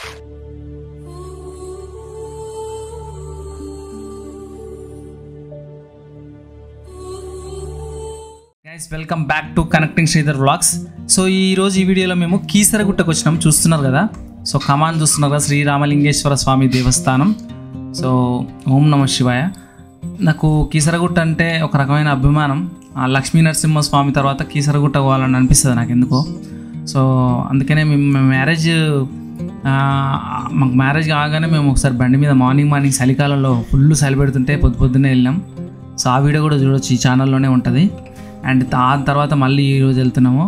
Guys welcome back to connecting Sridhar vlogs. So ఈరోజు ఈ వీడియోలో మేము కీసరగుట్టకు వచ్చినాం, చూస్తున్నారు కదా. సో కమాన్ చూస్తున్నారు కదా, శ్రీరామలింగేశ్వర స్వామి దేవస్థానం. సో ఓం నమ శివాయ. నాకు కీసరగుట్ట అంటే ఒక రకమైన అభిమానం. లక్ష్మీ నరసింహ స్వామి తర్వాత కీసరగుట్ట పోవాలని అనిపిస్తుంది నాకు ఎందుకో. సో అందుకనే మేము మాకు మ్యారేజ్ కాగానే మేము ఒకసారి బండి మీద మార్నింగ్ చలికాలంలో ఫుల్ చలి పెడుతుంటే పొద్దున్నే వెళ్ళాం. సో ఆ వీడియో కూడా చూడవచ్చు, ఈ ఛానల్లోనే ఉంటుంది. అండ్ దాని తర్వాత మళ్ళీ ఈరోజు వెళ్తున్నాము.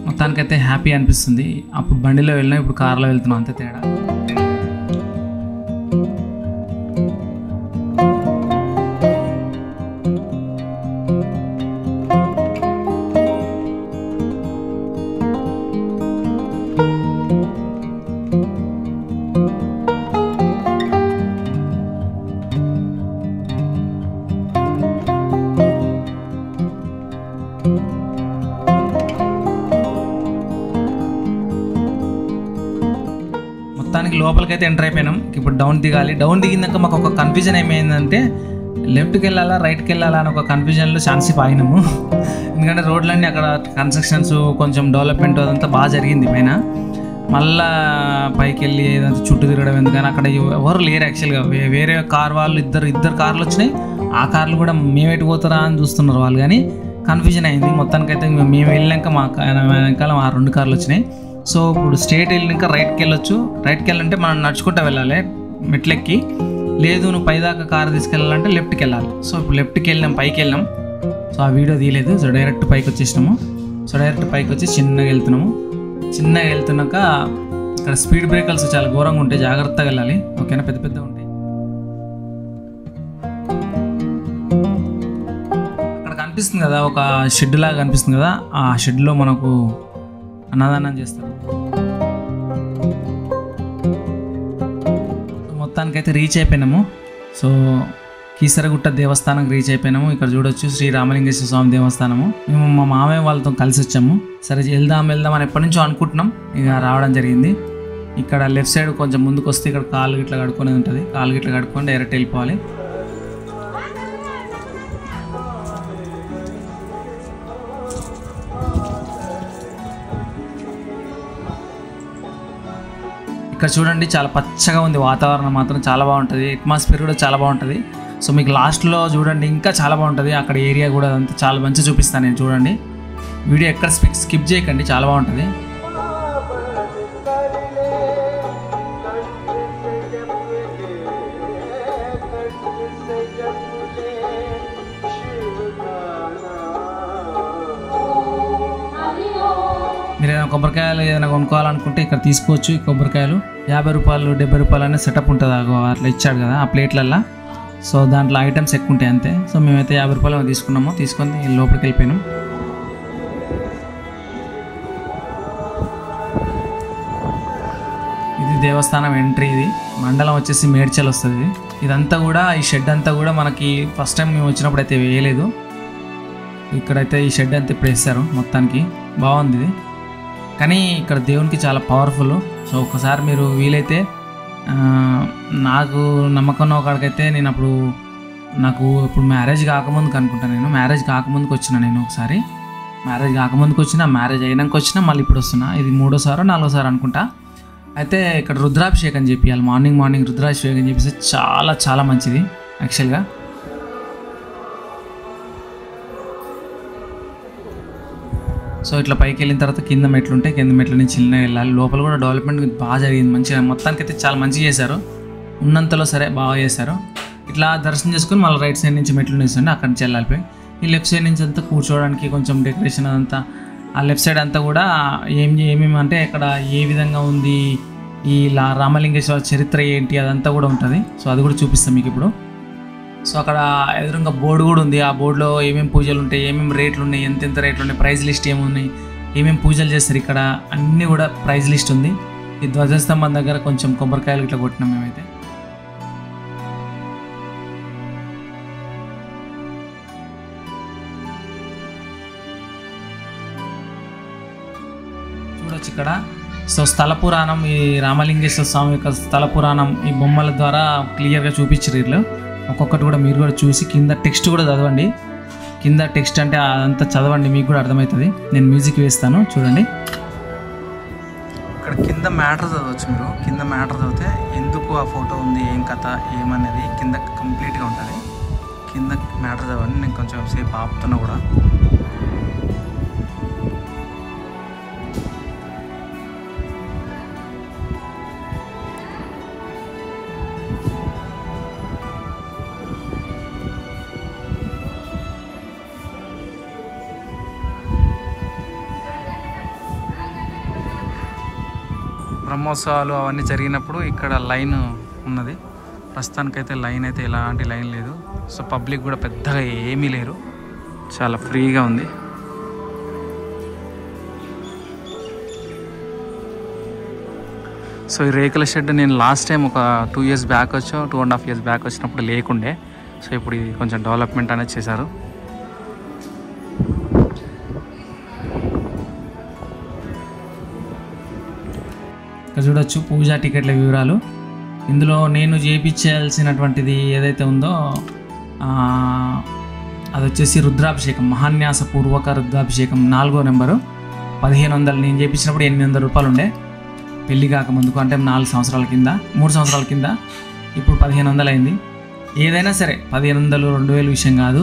మొత్తానికైతే హ్యాపీ అనిపిస్తుంది. అప్పుడు బండిలో వెళ్ళినాం, ఇప్పుడు కార్లో వెళ్తున్నాం, అంతే తేడా. మొత్తానికి లోపలికైతే ఎంటర్ అయిపోయినాం. ఇప్పుడు డౌన్ దిగాలి. డౌన్ దిగినాక మాకు ఒక కన్ఫ్యూజన్ ఏమైందంటే లెఫ్ట్కి వెళ్ళాలా రైట్కి వెళ్ళాలా అని ఒక కన్ఫ్యూజన్లో ఛాన్సేపు ఆగినాము. ఎందుకంటే రోడ్లన్నీ అక్కడ కన్స్ట్రక్షన్స్ కొంచెం డెవలప్మెంట్ అదంతా బాగా జరిగింది పైన. మళ్ళా పైకి వెళ్ళి ఏదంతా చుట్టూ తిరగడం ఎందుకని అక్కడ ఎవరు లేరు యాక్చువల్గా. వేరే కార్ వాళ్ళు ఇద్దరు కార్లు వచ్చినాయి. ఆ కార్లు కూడా మేము ఎటు పోతారా అని చూస్తున్నారు వాళ్ళు, కానీ కన్ఫ్యూజన్ అయింది. మొత్తానికైతే మేము వెళ్ళాక మా వెనకాల ఆ 2 కార్లు వచ్చినాయి. సో ఇప్పుడు స్ట్రేట్ వెళ్ళినాక రైట్కి వెళ్ళొచ్చు. రైట్కి వెళ్ళాలంటే మనం నడుచుకుంటూ వెళ్ళాలి మెట్లెక్కి. లేదు నువ్వు పైదాకా కారు తీసుకెళ్ళాలంటే లెఫ్ట్కి వెళ్ళాలి. సో ఇప్పుడు లెఫ్ట్కి వెళ్ళాం, పైకి వెళ్ళాం. సో ఆ వీడియో తీయలేదు. సో డైరెక్ట్ పైకి వచ్చేసినాము. సో డైరెక్ట్ పైకి వచ్చి చిన్నగా వెళ్తున్నాము. చిన్నగా వెళ్తున్నాక ఇక్కడ స్పీడ్ బ్రేకర్స్ చాలా ఘోరంగా ఉంటాయి, జాగ్రత్తగా వెళ్ళాలి. ఓకేనా, పెద్ద పెద్దగా ఉంటాయి. అక్కడ కనిపిస్తుంది కదా ఒక షెడ్ లాగా కనిపిస్తుంది కదా, ఆ షెడ్లో మనకు అన్నదానం చేస్తారు. మొత్తానికైతే రీచ్ అయిపోయినాము. సో కీసరగుట్ట దేవస్థానం రీచ్ అయిపోయినాము. ఇక్కడ చూడొచ్చు శ్రీరామలింగేశ్వర స్వామి దేవస్థానము. మేము మా మామయ్య వాళ్ళతో కలిసి వచ్చాము. సరే వెళ్దాం అని ఎప్పటి నుంచో అనుకుంటున్నాం, ఇక రావడం జరిగింది. ఇక్కడ లెఫ్ట్ సైడ్ కొంచెం ముందుకు వస్తే ఇక్కడ కాళ్ళు గిట్లా కడుక్కునేది ఉంటుంది. కాళ్ళు గిట్లా కడుక్కొని డైరెక్ట్ వెళ్ళిపోవాలి. ఇక్కడ చూడండి చాలా పచ్చగా ఉంది, వాతావరణం మాత్రం చాలా బాగుంటుంది, అట్మాస్ఫియర్ కూడా చాలా బాగుంటుంది. సో మీకు లాస్ట్లో చూడండి ఇంకా చాలా బాగుంటుంది. అక్కడ ఏరియా కూడా అంతా చాలా మంచిగా చూపిస్తాను నేను. చూడండి వీడియో ఎక్కడ స్కిప్ చేయకండి, చాలా బాగుంటుంది. మీరు ఏదైనా కొబ్బరికాయలు ఏదైనా కొనుక్కోవాలనుకుంటే ఇక్కడ తీసుకోవచ్చు. ఈ కొబ్బరికాయలు 50 రూపాయలు 70 రూపాయలు అనే సెటప్ ఉంటుంది, అట్లా ఇచ్చాడు కదా ఆ ప్లేట్లల్లో. సో దాంట్లో ఐటమ్స్ ఎక్కువ ఉంటాయి అంతే. సో మేమైతే 50 రూపాయలు తీసుకున్నాము, తీసుకొని లోపలికి వెళ్ళిపోయినాం. ఇది దేవస్థానం ఎంట్రీ. ఇది మండలం వచ్చేసి మేడ్చల్ వస్తుంది. ఇదంతా కూడా ఈ షెడ్ అంతా కూడా మనకి ఫస్ట్ టైం మేము వచ్చినప్పుడు అయితే వేయలేదు. ఇక్కడైతే ఈ షెడ్ అంతా ఇప్పుడు వేస్తారు. మొత్తానికి బాగుంది ఇది, కానీ ఇక్కడ దేవునికి చాలా పవర్ఫుల్. సో ఒకసారి మీరు వీలైతే, నాకు నమ్మకం ఒకడికైతే నేను ఇప్పుడు మ్యారేజ్ కాకముందుకు అనుకుంటాను, నేను మ్యారేజ్ కాకముందుకు వచ్చిన, నేను ఒకసారి మ్యారేజ్ కాకముందుకు వచ్చిన, మ్యారేజ్ అయినాక వచ్చిన, మళ్ళీ ఇప్పుడు వస్తున్నా. ఇది 3వ 4వ అనుకుంటా. అయితే ఇక్కడ రుద్రాభిషేకం చేపియాలి. మార్నింగ్ రుద్రాభిషేకం చేపిస్తే చాలా చాలా మంచిది యాక్చువల్గా. సో ఇట్లా పైకి వెళ్ళిన తర్వాత కింద మెట్లు ఉంటాయి, కింద మెట్ల నుంచి చిన్నగా వెళ్ళాలి. లోపల కూడా డెవలప్మెంట్ బాగా జరిగింది, మంచిగా. మొత్తానికైతే చాలా మంచిగా చేశారు, ఉన్నంతలో సరే బాగా చేశారు. ఇట్లా దర్శనం చేసుకుని మళ్ళీ రైట్ సైడ్ నుంచి మెట్లు వేస్తుండే అక్కడి నుంచి వెళ్ళాలిపోయి. ఈ లెఫ్ట్ సైడ్ నుంచి అంతా కూర్చోవడానికి కొంచెం డెకరేషన్ అదంతా. ఆ లెఫ్ట్ సైడ్ అంతా కూడా ఏమేమి అంటే ఇక్కడ ఏ విధంగా ఉంది, ఈ రామలింగేశ్వర చరిత్ర ఏంటి అదంతా కూడా ఉంటుంది. సో అది కూడా చూపిస్తాం మీకు ఇప్పుడు. సో అక్కడ ఎదురుగా బోర్డు కూడా ఉంది. ఆ బోర్డులో ఏమేమి పూజలు ఉంటాయి, ఏమేమి రేట్లు ఉన్నాయి, ఎంతెంత రేట్లు ఉన్నాయి, ప్రైజ్ లిస్ట్ ఏమున్నాయి, ఏమేమి పూజలు చేస్తారు ఇక్కడ అన్నీ కూడా ప్రైజ్ లిస్ట్ ఉంది. ఈ ధ్వజస్తంభం దగ్గర కొంచెం కొబ్బరికాయలు ఇట్లా కొట్టినాం మేమైతే. చూడొచ్చు ఇక్కడ సో స్థల పురాణం, ఈ రామలింగేశ్వర స్వామి యొక్క స్థల పురాణం ఈ బొమ్మల ద్వారా క్లియర్గా చూపించారు వీళ్ళు. ఒక్కొక్కటి కూడా మీరు కూడా చూసి కింద టెక్స్ట్ కూడా చదవండి. కింద టెక్స్ట్ అంటే అదంతా చదవండి, మీకు కూడా అర్థమవుతుంది. నేను మ్యూజిక్ వేస్తాను చూడండి. ఇక్కడ కింద మ్యాటర్ చదవచ్చు మీరు. కింద మ్యాటర్ చదివితే ఎందుకు ఆ ఫోటో ఉంది, ఏం కథ ఏమనేది కింద కంప్లీట్గా ఉంటుంది. కింద మ్యాటర్ చదవండి. నేను కొంచెం సేపు ఆపుతున్నా కూడా. బ్రహ్మోత్సవాలు అవన్నీ జరిగినప్పుడు ఇక్కడ లైన్ ఉన్నది. ప్రస్తుతానికైతే లైన్ అయితే ఎలాంటి లైన్ లేదు. సో పబ్లిక్ కూడా పెద్దగా ఏమీ లేరు, చాలా ఫ్రీగా ఉంది. సో ఈ రేకుల షెడ్ నేను లాస్ట్ టైం ఒక 2 years బ్యాక్ 2.5 years బ్యాక్ వచ్చినప్పుడు లేకుండే. సో ఇప్పుడు ఇది కొంచెం డెవలప్మెంట్ అనేది చేశారు. ఇక్కడ చూడొచ్చు పూజా టికెట్ల వివరాలు. ఇందులో నేను చేయించాల్సినటువంటిది ఏదైతే ఉందో అది వచ్చేసి రుద్రాభిషేకం, మహాన్యాసపూర్వక రుద్రాభిషేకం 4వ నెంబరు 1500. నేను చేయించినప్పుడు 800 రూపాయలు ఉండే పెళ్ళి కాకముందుకు, అంటే 4 సంవత్సరాల కింద, 3 సంవత్సరాల కింద. ఇప్పుడు 1500 అయింది. ఏదైనా సరే 1500 2000 విషయం కాదు.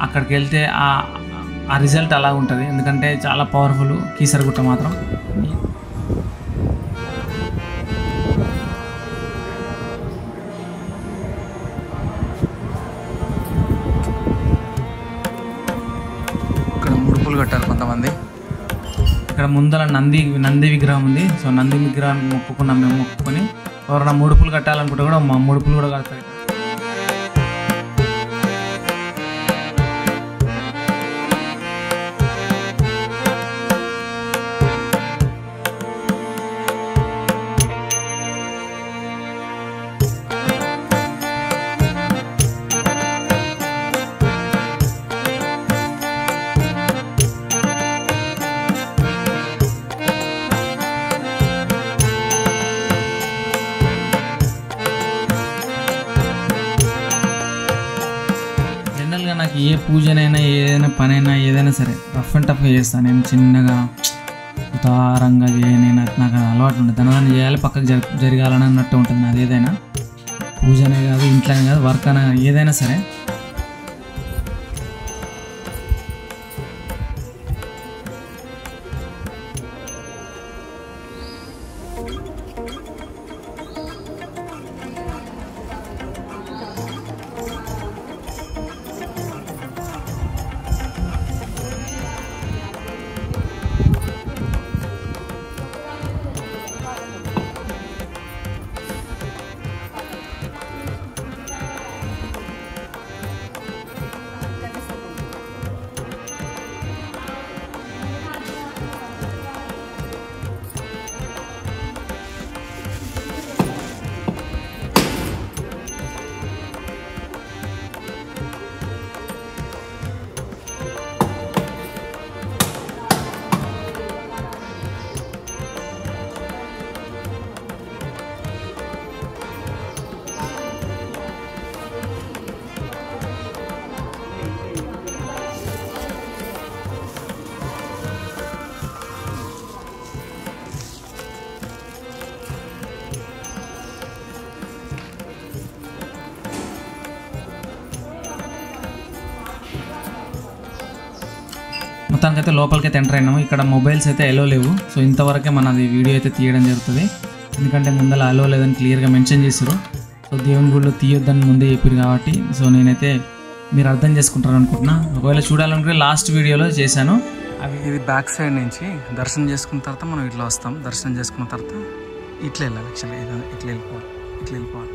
అక్కడికి వెళ్తే ఆ రిజల్ట్ అలా ఉంటుంది. ఎందుకంటే చాలా పవర్ఫుల్ కీసరగుట్ట మాత్రం. కట్టారు కొంతమంది. ఇక్కడ ముందర నంది విగ్రహం ఉంది. సో నంది విగ్రహానికి మొక్కుకున్నాం మేము. మొక్కుకొని ఎవరైనా ముడుపులు కట్టాలనుకుంటే కూడా మా ముడుపులు కూడా కడతాయి. నాకు ఏ పూజనైనా ఏదైనా పనైనా ఏదైనా సరే రఫ్ అండ్ టఫ్గా చేస్తాను. నేను చిన్నగా ఉదారంగా చేయని నాకు అది అలవాటు ఉంటుంది. దాని చేయాలి, పక్కకు జరగాలని అన్నట్టు ఉంటుంది. అది ఏదైనా పూజనే కాదు, ఇంట్లోనే కాదు, వర్క్ అయినా ఏదైనా సరే. మొత్తానికైతే లోపలికైతే ఎంటర్ అయినాము. ఇక్కడ మొబైల్స్ అయితే ఎలో లేవు. సో ఇంతవరకే మనది వీడియో అయితే తీయడం జరుగుతుంది. ఎందుకంటే ముందర అలో లేదని క్లియర్గా మెన్షన్ చేశారు. సో దేవుని గుడిలో తీయొద్దని ముందే చెప్పారు కాబట్టి సో నేనైతే మీరు అర్థం చేసుకుంటారు అనుకుంటున్నా. ఒకవేళ చూడాలనుకుంటే లాస్ట్ వీడియోలో చేశాను. ఇది బ్యాక్ సైడ్ నుంచి దర్శనం చేసుకున్న తర్వాత మనం ఇట్లా వస్తాం. దర్శనం చేసుకున్న తర్వాత ఇట్లా వెళ్ళాలి. యాక్చువల్లీ ఇట్లా వెళ్ళిపోవాలి.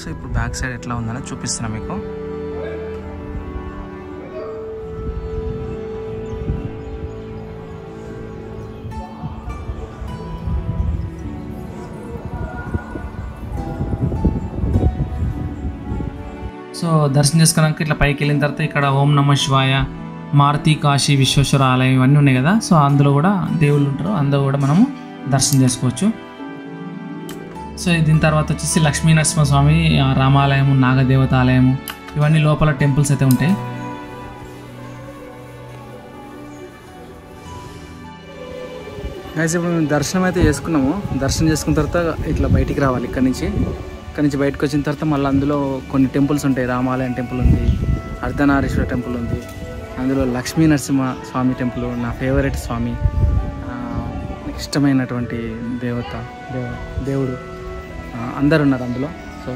సో ఇప్పుడు బ్యాక్ సైడ్ ఎట్లా ఉందని చూపిస్తున్నా మీకు. సో దర్శనం చేసుకున్నాక ఇట్లా పైకి వెళ్ళిన తర్వాత ఇక్కడ ఓం నమ శివాయ, మారుతి, కాశీ విశ్వేశ్వర ఆలయం ఇవన్నీ ఉన్నాయి కదా. సో అందులో కూడా దేవుళ్ళు ఉంటారు. అందులో కూడా మనము దర్శనం చేసుకోవచ్చు. సో దీని తర్వాత వచ్చేసి లక్ష్మీ నరసింహస్వామి రామాలయము, నాగదేవత ఆలయము, ఇవన్నీ లోపల టెంపుల్స్ అయితే ఉంటాయి. అయితే ఇప్పుడు మేము దర్శనం అయితే చేసుకున్నాము. దర్శనం చేసుకున్న తర్వాత ఇట్లా బయటికి రావాలి. ఇక్కడ నుంచి బయటకు వచ్చిన తర్వాత మళ్ళీ అందులో కొన్ని టెంపుల్స్ ఉంటాయి. రామాలయం టెంపుల్ ఉంది, అర్ధనారీశ్వర టెంపుల్ ఉంది, అందులో లక్ష్మీ నరసింహ స్వామి టెంపుల్, నా ఫేవరెట్ స్వామి, నాకు ఇష్టమైనటువంటి దేవుడు అందరు ఉన్నారు అందులో. సో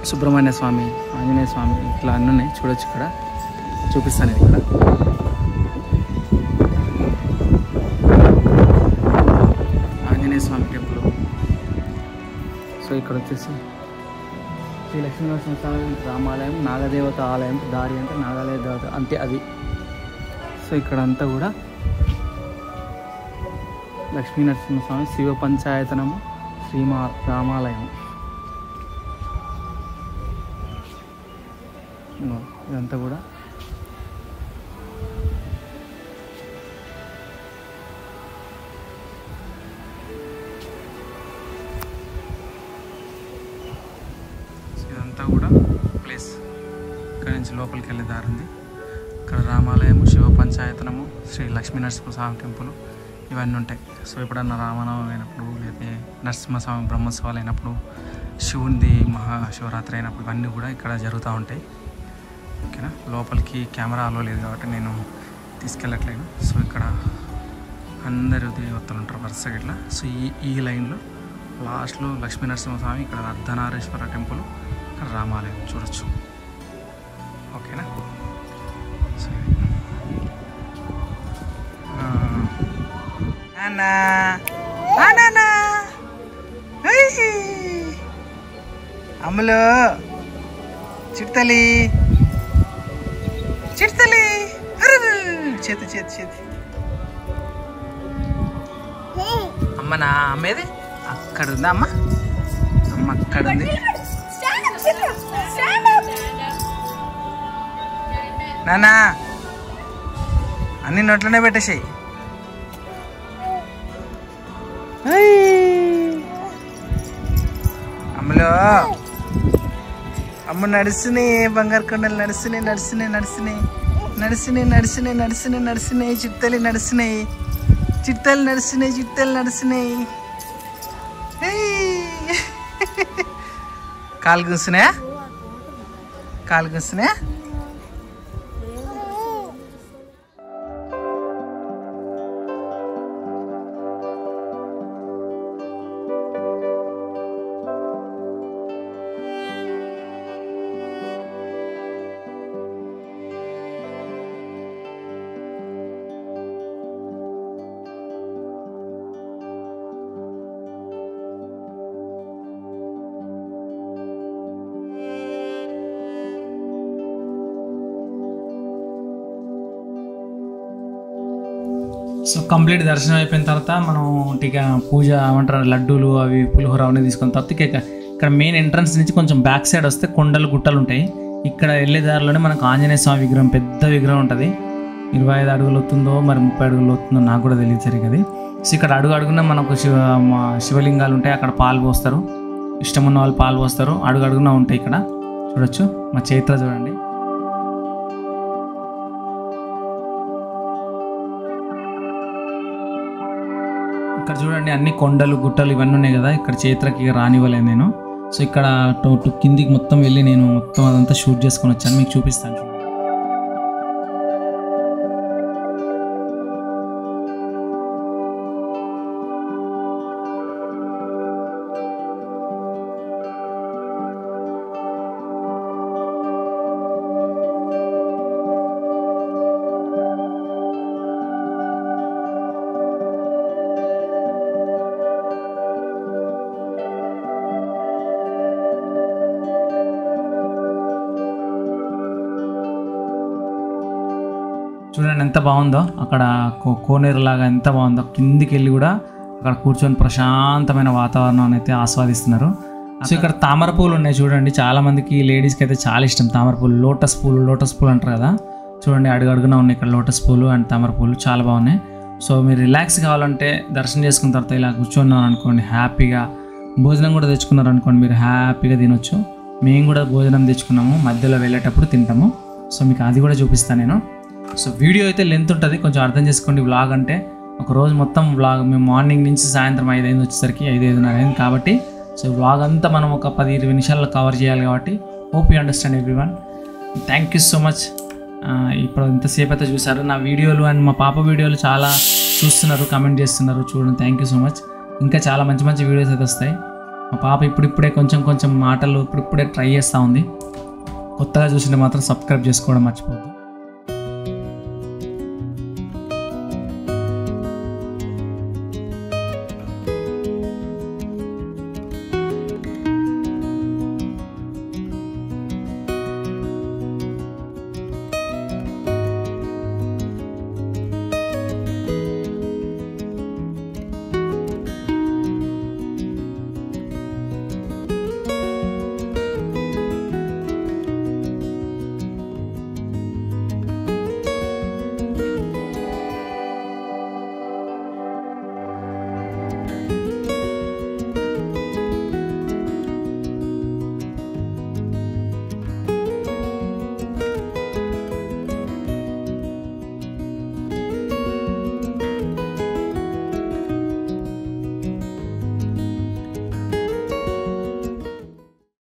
సుబ్రహ్మణ్య స్వామి, ఆంజనేయ స్వామి, ఇట్లా అన్నీ ఉన్నాయి. చూడొచ్చు, ఇక్కడ చూపిస్తాను. ఇక్కడ ఆంజనేయ స్వామి టెంపుల్. సో ఇక్కడ వచ్చేసి శ్రీ లక్ష్మీనరసింహస్వామి రామాలయం, నాగదేవత ఆలయం, దారి అంటే నాగదేవత అంటే అది. సో ఇక్కడ అంతా కూడా లక్ష్మీనరసింహస్వామి, శివ పంచాయతనము, రామాలయం. ఇదంతా కూడా ప్లేస్. ఇక్కడ నుంచి లోపలికి వెళ్ళే దారి ఉంది. ఇక్కడ రామాలయము, శివ పంచాయతనము, శ్రీ లక్ష్మీనరసింహస్వామి టెంపుల్ ఇవన్నీ ఉంటాయి. సో ఎప్పుడన్నా రామనవమి అయినప్పుడు, లేకపోతే నరసింహస్వామి బ్రహ్మోత్సవాలు అయినప్పుడు, శివునిది మహాశివరాత్రి అయినప్పుడు ఇవన్నీ కూడా ఇక్కడ జరుగుతూ ఉంటాయి. ఓకేనా. లోపలికి కెమెరా అలో లేదు కాబట్టి నేను తీసుకెళ్ళట్లేను. సో ఇక్కడ అందరు దేవతలు ఉంటారు వరుసగా ఇట్లా. సో ఈ లైన్లో లాస్ట్లో లక్ష్మీనరసింహస్వామి, ఇక్కడ అర్ధనారీశ్వర టెంపుల్, ఇక్కడ రామాలయం చూడొచ్చు. ఓకేనా. సో అమ్ములు చిట్టలి చేతి అమ్మనా. అమ్మేది అక్కడ ఉందా? అమ్మ అక్కడ ఉంది. నానా అన్ని నోట్లోనే పెట్టేసాయి. అమ్మలో అమ్మ నడుస్తున్నాయి, బంగారు కొండలు నడుస్తున్నాయి. చిట్టలు నడుస్తున్నాయి. కాలు కూస్తున్నాయా? సో కంప్లీట్ దర్శనం అయిపోయిన తర్వాత మనం ఇక పూజ ఏమంటారు, లడ్డూలు అవి పులిహోర అవన్నీ తీసుకున్న తర్వాత ఇక్కడ మెయిన్ ఎంట్రన్స్ నుంచి కొంచెం బ్యాక్ సైడ్ వస్తే కొండలు గుట్టలు ఉంటాయి. ఇక్కడ వెళ్ళే దారిలోనే మనకు ఆంజనేయ స్వామి విగ్రహం, పెద్ద విగ్రహం ఉంటుంది. 25 అడుగులు వస్తుందో మరి 30 అడుగులు వస్తుందో నాకు కూడా తెలియదు సరిగ్గా అది. సో ఇక్కడ అడుగున మనకు శివలింగాలు ఉంటాయి. అక్కడ పాలు పోస్తారు, ఇష్టం ఉన్న వాళ్ళు పాలు పోస్తారు. అడుగున ఉంటాయి. ఇక్కడ చూడొచ్చు. మా చైత్ర చూడండి. ఇక్కడ చూడండి అన్ని కొండలు గుట్టలు ఇవన్నీ ఉన్నాయి కదా. ఇక్కడ చైత్రకి రానివ్వలేదు నేను. సో ఇక్కడ కిందికి మొత్తం వెళ్ళి నేను మొత్తం అదంతా షూట్ చేసుకొని వచ్చాను, మీకు చూపిస్తాను. చూడండి ఎంత బాగుందో. అక్కడ కోనేరు లాగా ఎంత బాగుందో. కిందికి వెళ్ళి కూడా అక్కడ కూర్చొని ప్రశాంతమైన వాతావరణాన్ని అయితే ఆస్వాదిస్తున్నారు. సో ఇక్కడ తామర పూలు ఉన్నాయి చూడండి. చాలా మందికి లేడీస్కి అయితే చాలా ఇష్టం తామర పూలు. లోటస్ పూలు అంటారు కదా. చూడండి అడుగున ఉన్నాయి ఇక్కడ లోటస్ పూలు అండ్ తామర పూలు చాలా బాగున్నాయి. సో మీరు రిలాక్స్ కావాలంటే దర్శనం చేసుకున్న తర్వాత ఇలా కూర్చున్నారు అనుకోండి, హ్యాపీగా భోజనం కూడా తెచ్చుకున్నారు అనుకోండి, మీరు హ్యాపీగా తినొచ్చు. మేము కూడా భోజనం తెచ్చుకున్నాము, మధ్యలో వెళ్ళేటప్పుడు తింటాము. సో మీకు అది కూడా చూపిస్తాను నేను. సో వీడియో అయితే లెంత్ ఉంటుంది, కొంచెం అర్థం చేసుకోండి. వ్లాగ్ అంటే ఒక రోజు మొత్తం వ్లాగ్, మేము మార్నింగ్ నుంచి సాయంత్రం 5 వచ్చేసరికి 5:30 అయింది కాబట్టి, సో వ్లాగ్ అంతా మనం ఒక 10-20 నిమిషాల్లో కవర్ చేయాలి కాబట్టి hope you understand everyone. Thank you so much. ఇప్పుడు ఇంతసేపు అయితే చూసారు నా వీడియోలు, అండ్ మా పాప వీడియోలు చాలా చూస్తున్నారు, కామెంట్ చేస్తున్నారు. చూడండి, థ్యాంక్ యూ సో మచ్. ఇంకా చాలా మంచి మంచి వీడియోస్ అయితే వస్తాయి. మా పాప ఇప్పుడిప్పుడే కొంచెం మాటలు ఇప్పుడిప్పుడే ట్రై చేస్తూ ఉంది. కొత్తగా చూసింటే మాత్రం సబ్స్క్రైబ్ చేసుకోవడం మర్చిపోద్దు.